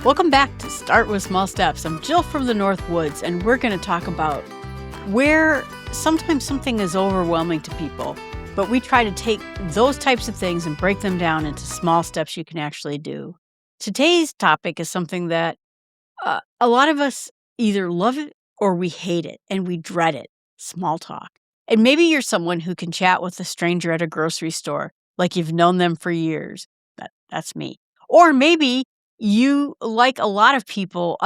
Welcome back to Start with Small Steps. I'm Jill from the North Woods, and we're going to talk about where sometimes something is overwhelming to people, but we try to take those types of things and break them down into small steps you can actually do. Today's topic is something that a lot of us either love it or we hate it, and we dread it: small talk. And maybe you're someone who can chat with a stranger at a grocery store like you've known them for years. That's me. Or maybe you, like a lot of people,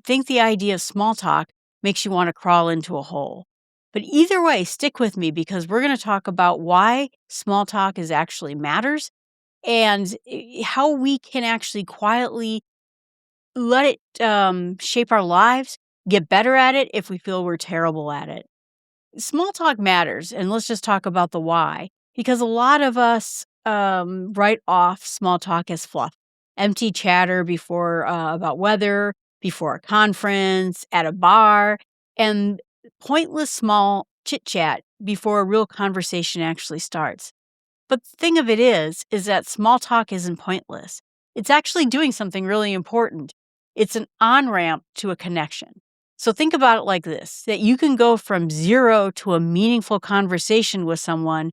think the idea of small talk makes you want to crawl into a hole. But either way, stick with me because we're going to talk about why small talk is actually matters and how we can actually quietly let it shape our lives, get better at it if we feel we're terrible at it. Small talk matters, and let's just talk about the why. Because a lot of us write off small talk as fluff, empty chatter before about weather, before a conference, at a bar, and pointless small chit chat before a real conversation actually starts. But the thing of it is that small talk isn't pointless. It's actually doing something really important. It's an on-ramp to a connection. So think about it like this, that you can go from zero to a meaningful conversation with someone.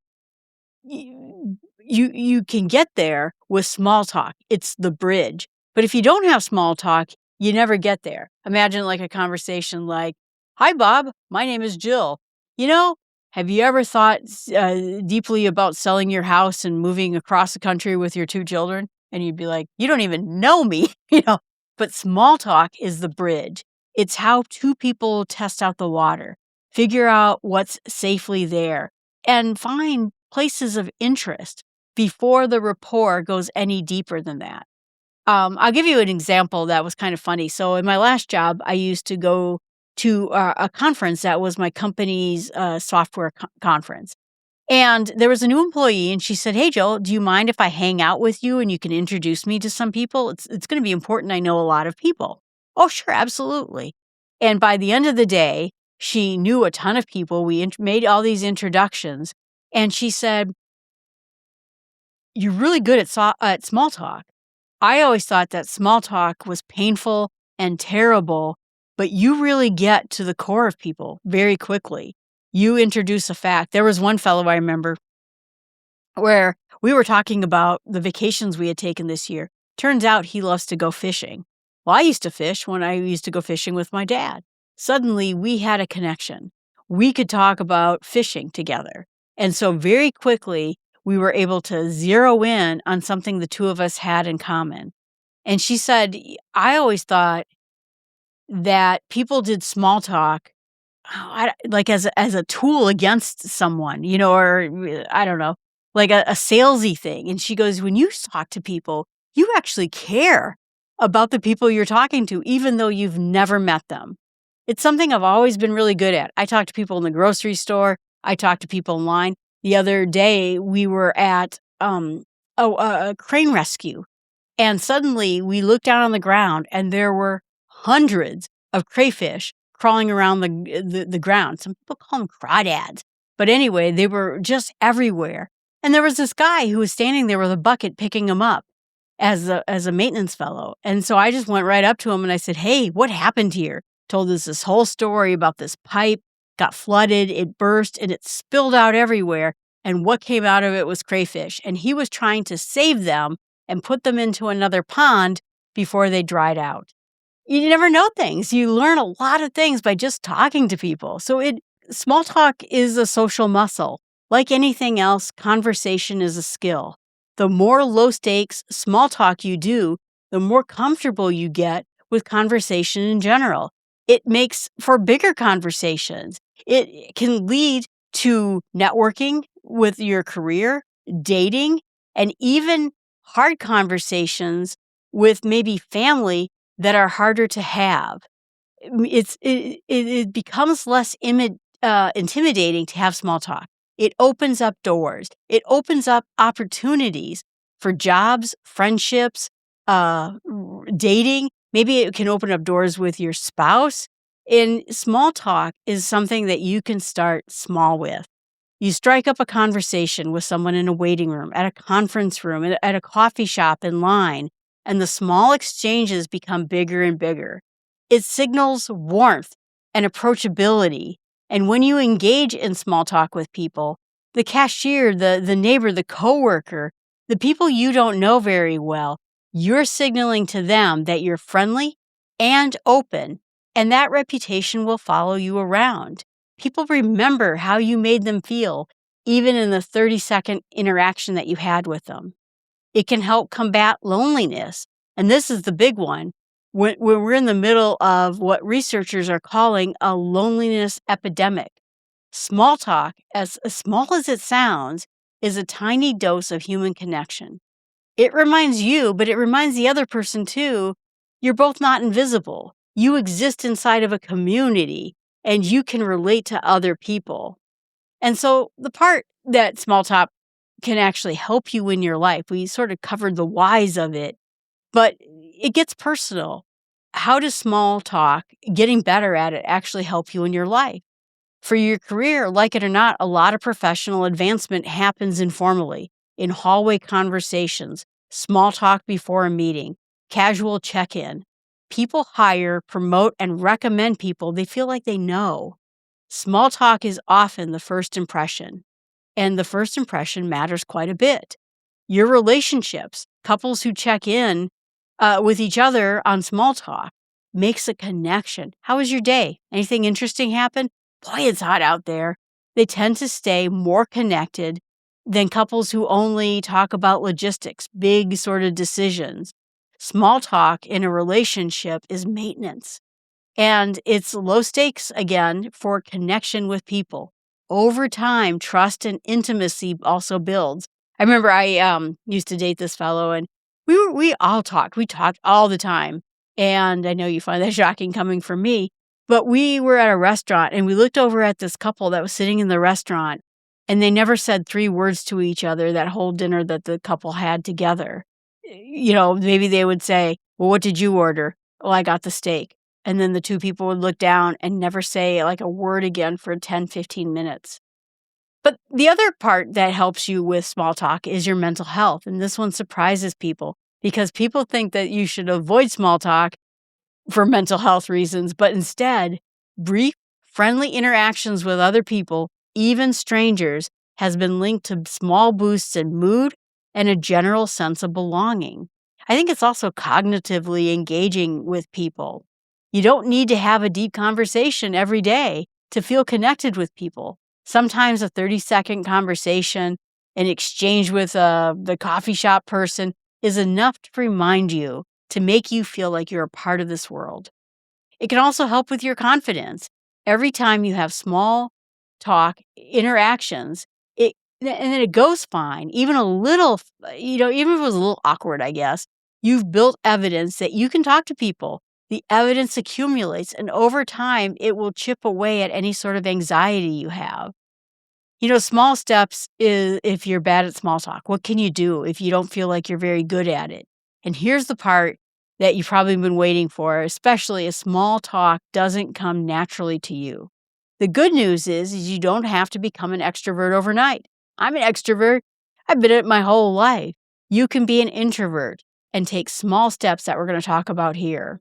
You can get there with small talk. It's the bridge. But if you don't have small talk, you never get there. Imagine like a conversation like, "Hi, Bob. My name is Jill. Have you ever thought deeply about selling your house and moving across the country with your 2 children?" And you'd be like, "You don't even know me." But small talk is the bridge. It's how 2 people test out the water, figure out what's safely there, and find places of interest before the rapport goes any deeper than that. I'll give you an example that was kind of funny. So in my last job, I used to go to a conference that was my company's software conference. And there was a new employee, and she said, "Hey, Joe, do you mind if I hang out with you and you can introduce me to some people? It's going to be important. I know a lot of people." "Oh, sure, absolutely." And by the end of the day, she knew a ton of people. We made all these introductions, and she said, "You're really good at small talk. I always thought that small talk was painful and terrible, but you really get to the core of people very quickly. You introduce a fact." There was one fellow I remember where we were talking about the vacations we had taken this year. Turns out he loves to go fishing. Well, I used to fish when I used to go fishing with my dad. Suddenly, we had a connection. We could talk about fishing together. And so very quickly, we were able to zero in on something the 2 of us had in common. And she said, "I always thought that people did small talk like as a tool against someone, or I don't know, like a salesy thing." And she goes, "When you talk to people, you actually care about the people you're talking to, even though you've never met them." It's something I've always been really good at. I talk to people in the grocery store. I talk to people online. The other day, we were at a crane rescue, and suddenly we looked down on the ground, and there were hundreds of crayfish crawling around the ground. Some people call them crawdads. But anyway, they were just everywhere. And there was this guy who was standing there with a bucket picking them up as a maintenance fellow. And so I just went right up to him and I said, "Hey, what happened here?" Told us this whole story about this pipe, got flooded, it burst, and it spilled out everywhere. And what came out of it was crayfish. And he was trying to save them and put them into another pond before they dried out. You never know things. You learn a lot of things by just talking to people. So small talk is a social muscle. Like anything else, conversation is a skill. The more low stakes small talk you do, the more comfortable you get with conversation in general. It makes for bigger conversations. It can lead to networking with your career, dating, and even hard conversations with maybe family that are harder to have. It becomes less intimidating to have small talk. It opens up doors. It opens up opportunities for jobs, friendships, dating. Maybe it can open up doors with your spouse. And small talk is something that you can start small with. You strike up a conversation with someone in a waiting room, at a conference room, at a coffee shop, in line. and the small exchanges become bigger and bigger. It signals warmth and approachability. And when you engage in small talk with people, the cashier, the neighbor, the coworker, the people you don't know very well, you're signaling to them that you're friendly and open, and that reputation will follow you around. People remember how you made them feel, even in the 30-second interaction that you had with them. It can help combat loneliness. And this is the big one. When we're in the middle of what researchers are calling a loneliness epidemic, small talk, as small as it sounds, is a tiny dose of human connection. It reminds you, but it reminds the other person too, you're both not invisible. You exist inside of a community and you can relate to other people. And so the part that small talk can actually help you in your life, we sort of covered the whys of it, but it gets personal. How does small talk, getting better at it, actually help you in your life? For your career, like it or not, a lot of professional advancement happens informally, in hallway conversations, small talk before a meeting, casual check in. People hire, promote, and recommend people they feel like they know. Small talk is often the first impression, and the first impression matters quite a bit. Your relationships, couples who check in with each other on small talk, makes a connection. How was your day? Anything interesting happen? Boy, it's hot out there. They tend to stay more connected than couples who only talk about logistics, big sort of decisions. Small talk in a relationship is maintenance. And it's low stakes again for connection with people. Over time, trust and intimacy also builds. I remember I used to date this fellow, and we all talked. We talked all the time. And I know you find that shocking coming from me, but we were at a restaurant and we looked over at this couple that was sitting in the restaurant, and they never said 3 words to each other that whole dinner that the couple had together. Maybe they would say, "Well, what did you order?" "Well, I got the steak." And then the 2 people would look down and never say like a word again for 10, 15 minutes. But the other part that helps you with small talk is your mental health. And this one surprises people because people think that you should avoid small talk for mental health reasons, but instead, brief, friendly interactions with other people, even strangers, has been linked to small boosts in mood and a general sense of belonging. I think it's also cognitively engaging with people. You don't need to have a deep conversation every day to feel connected with people. Sometimes a 30-second conversation, an exchange with the coffee shop person is enough to remind you, to make you feel like you're a part of this world. It can also help with your confidence. Every time you have small talk interactions, and then it goes fine, even a little, even if it was a little awkward, I guess, you've built evidence that you can talk to people. The evidence accumulates, and over time, it will chip away at any sort of anxiety you have. Small steps is if you're bad at small talk. What can you do if you don't feel like you're very good at it? And here's the part that you've probably been waiting for, especially if small talk doesn't come naturally to you. The good news is you don't have to become an extrovert overnight. I'm an extrovert. I've been it my whole life. You can be an introvert and take small steps that we're going to talk about here.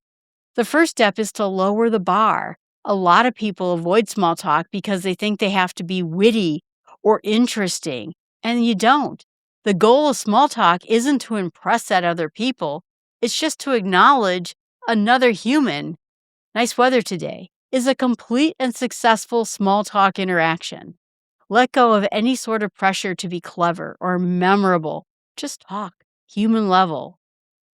The first step is to lower the bar. A lot of people avoid small talk because they think they have to be witty or interesting, and you don't. The goal of small talk isn't to impress that other people. It's just to acknowledge another human. Nice weather today is a complete and successful small talk interaction. Let go of any sort of pressure to be clever or memorable. Just talk, human level.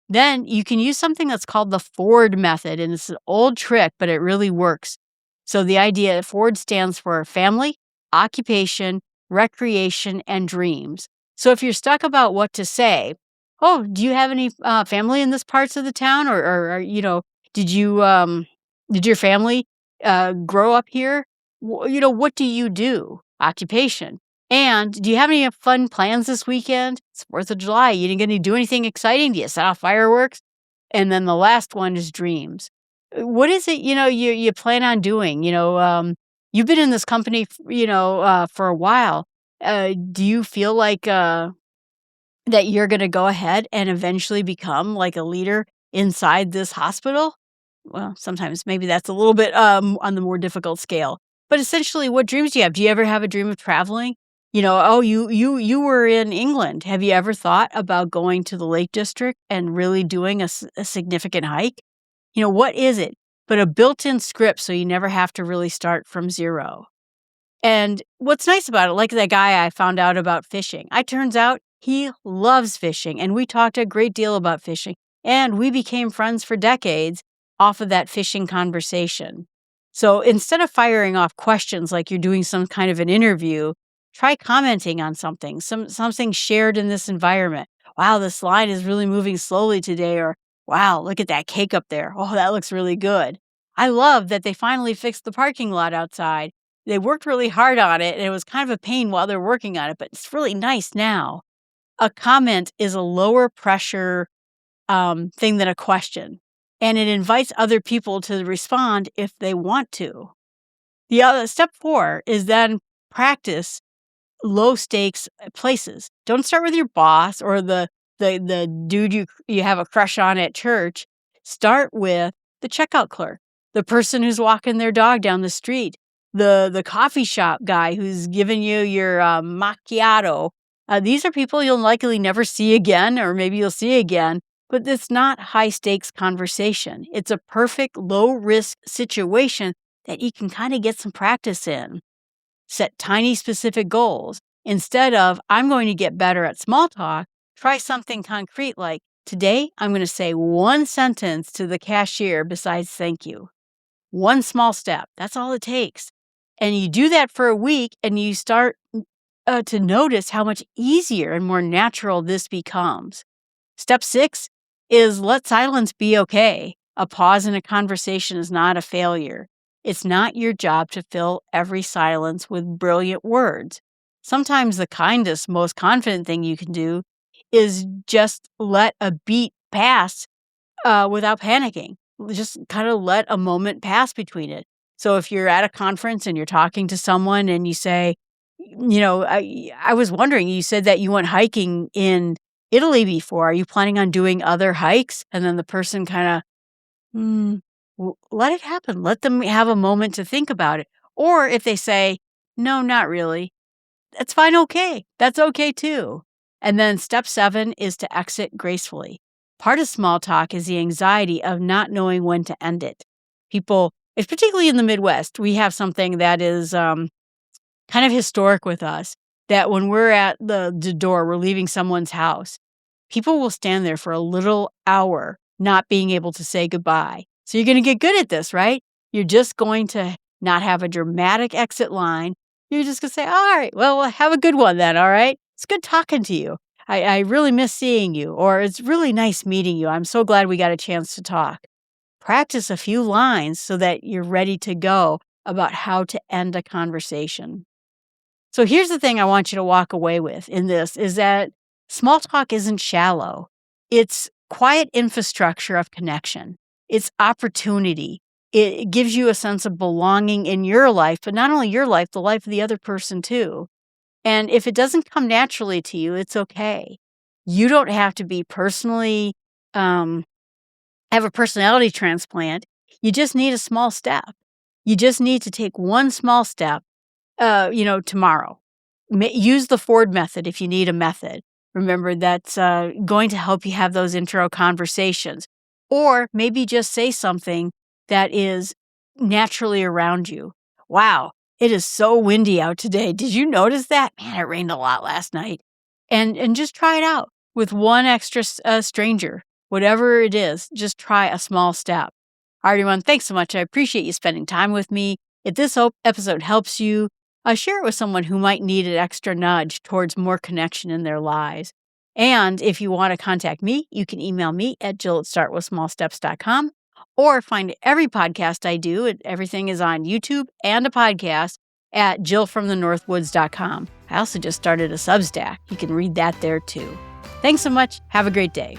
Then you can use something that's called the Ford method, and it's an old trick, but it really works. So the idea, Ford stands for family, occupation, recreation, and dreams. So if you're stuck about what to say, "Oh, do you have any family in this parts of the town, or did your family grow up here? What do you do? Occupation. And do you have any fun plans this weekend? It's 4th of July. You didn't get to do anything exciting? Do you set off fireworks?" And then the last one is dreams. What is it, you plan on doing? You've been in this company, for a while. Do you feel like that you're going to go ahead and eventually become like a leader inside this hospital? Well, sometimes maybe that's a little bit on the more difficult scale. But essentially, what dreams do you have? Do you ever have a dream of traveling? Oh, you were in England. Have you ever thought about going to the Lake District and really doing a significant hike? What is it but a built-in script so you never have to really start from zero? And what's nice about it, like that guy I found out about fishing, it turns out he loves fishing, and we talked a great deal about fishing, and we became friends for decades off of that fishing conversation. So instead of firing off questions like you're doing some kind of an interview, try commenting on something shared in this environment. Wow, this line is really moving slowly today, or wow, look at that cake up there. Oh, that looks really good. I love that they finally fixed the parking lot outside. They worked really hard on it, and it was kind of a pain while they're working on it, but it's really nice now. A comment is a lower pressure thing than a question, and it invites other people to respond if they want to. The other step 4 is then practice low stakes places. Don't start with your boss or the dude you have a crush on at church. Start with the checkout clerk, the person who's walking their dog down the street, the coffee shop guy who's giving you your macchiato. These are people you'll likely never see again, or maybe you'll see again, but it's not high stakes conversation. It's a perfect low risk situation that you can kind of get some practice in. Set tiny specific goals. Instead of, I'm going to get better at small talk, try something concrete like, today I'm going to say one sentence to the cashier besides thank you. One small step. That's all it takes. And you do that for a week and you start to notice how much easier and more natural this becomes. Step 6 is let silence be okay. A pause in a conversation is not a failure. It's not your job to fill every silence with brilliant words. Sometimes the kindest, most confident thing you can do is just let a beat pass without panicking. Just kind of let a moment pass between it. So if you're at a conference and you're talking to someone and you say, I was wondering, you said that you went hiking in Italy before. Are you planning on doing other hikes? And then the person kind of, let it happen. Let them have a moment to think about it. Or if they say, no, not really, that's fine. Okay. That's okay too. And then step 7 is to exit gracefully. Part of small talk is the anxiety of not knowing when to end it. People, it's particularly in the Midwest, we have something that is kind of historic with us, that when we're at the door, we're leaving someone's house, people will stand there for a little hour not being able to say goodbye. So you're going to get good at this, right? You're just going to not have a dramatic exit line. You're just going to say, all right, well, have a good one then, all right? It's good talking to you. I really miss seeing you, or it's really nice meeting you. I'm so glad we got a chance to talk. Practice a few lines so that you're ready to go about how to end a conversation. So here's the thing I want you to walk away with in this is that small talk isn't shallow. It's quiet infrastructure of connection. It's opportunity. It gives you a sense of belonging in your life, but not only your life, the life of the other person too. And if it doesn't come naturally to you, it's okay. You don't have to be personally, have a personality transplant. You just need a small step. You just need to take one small step, tomorrow. Use the Ford method if you need a method. Remember, that's going to help you have those intro conversations. Or maybe just say something that is naturally around you. Wow, it is so windy out today. Did you notice that? Man, it rained a lot last night. And just try it out with one extra stranger. Whatever it is, just try a small step. All right, everyone, thanks so much. I appreciate you spending time with me. If this episode helps you, share it with someone who might need an extra nudge towards more connection in their lives. And if you want to contact me, you can email me at jill@startwithsmallsteps.com or find every podcast I do. Everything is on YouTube and a podcast at jillfromthenorthwoods.com. I also just started a Substack. You can read that there too. Thanks so much. Have a great day.